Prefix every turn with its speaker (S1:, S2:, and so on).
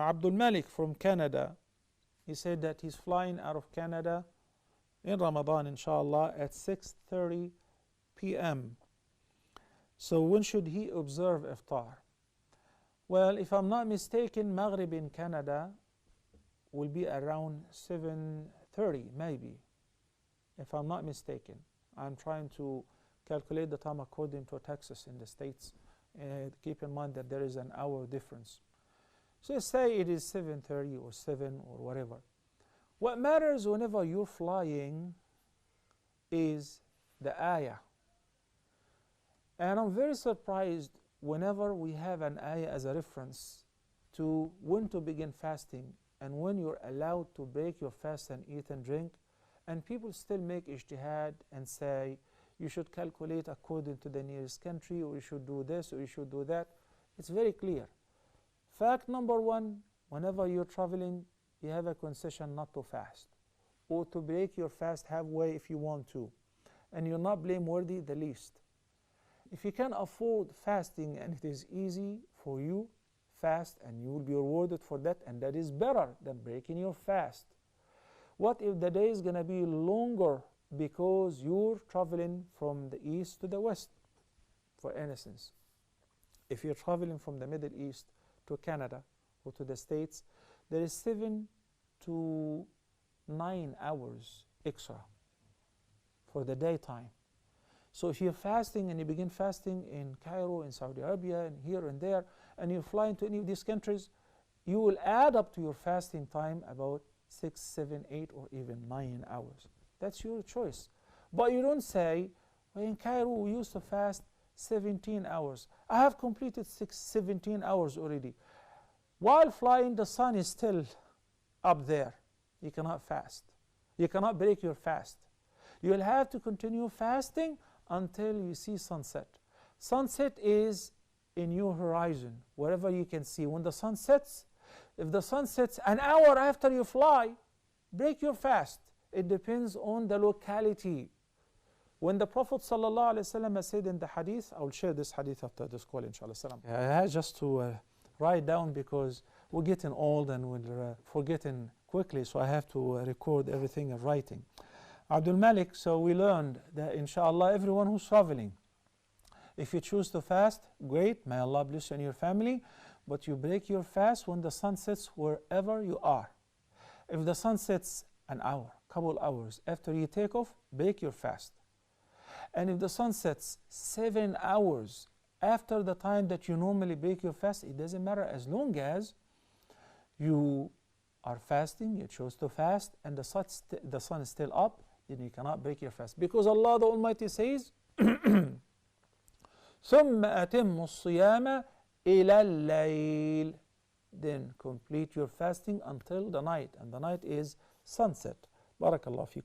S1: Abdul Malik from Canada, he said that he's flying out of Canada in Ramadan, inshallah, at 6:30 p.m. So when should he observe iftar? Well, if I'm not mistaken, Maghrib in Canada will be around 7:30, maybe, if I'm not mistaken. I'm trying to calculate the time according to Texas in the States. Keep in mind that there is an hour difference. So say it is 7:30 or 7 or whatever. What matters whenever you're flying is the ayah. And I'm very surprised whenever we have an ayah as a reference to when to begin fasting and when you're allowed to break your fast and eat and drink, and people still make ijtihad and say you should calculate according to the nearest country, or you should do this, or you should do that. It's very clear. Fact number one, whenever you're traveling, you have a concession not to fast, or to break your fast halfway if you want to, and you're not blameworthy the least. If you can afford fasting and it is easy for you, fast, and you will be rewarded for that, and that is better than breaking your fast. What if the day is going to be longer because you're traveling from the east to the west? For instance, if you're traveling from the Middle East to Canada or to the States, there is 7 to 9 hours extra for the daytime. So if you're fasting and you begin fasting in Cairo, in Saudi Arabia, and here and there, and you fly into any of these countries, you will add up to your fasting time about 6, 7, 8, or even 9 hours. That's your choice. But you don't say, well, in Cairo we used to fast 17 hours. I have completed 17 hours already. While flying, the sun is still up there. You cannot fast. You cannot break your fast. You will have to continue fasting until you see sunset. Sunset is in your horizon, wherever you can see. When the sun sets, if the sun sets an hour after you fly, break your fast. It depends on the locality. When the Prophet ﷺ said in the hadith, I will share this hadith after this call, inshallah. I had just to write down because we're getting old and we're forgetting quickly, so I have to record everything in writing. Abdul Malik, so we learned that inshallah everyone who's traveling, if you choose to fast, great, may Allah bless you and your family, but you break your fast when the sun sets wherever you are. If the sun sets an hour, couple hours after you take off, break your fast. And if the sun sets 7 hours after the time that you normally break your fast, it doesn't matter, as long as you are fasting, you chose to fast, and the sun is still up, then you cannot break your fast. Because Allah the Almighty says, ثُمَّ أَتِمُّ الصِّيَامَ إِلَى اللَّيْلِ. Then complete your fasting until the night, and the night is sunset. Barakallah fikum.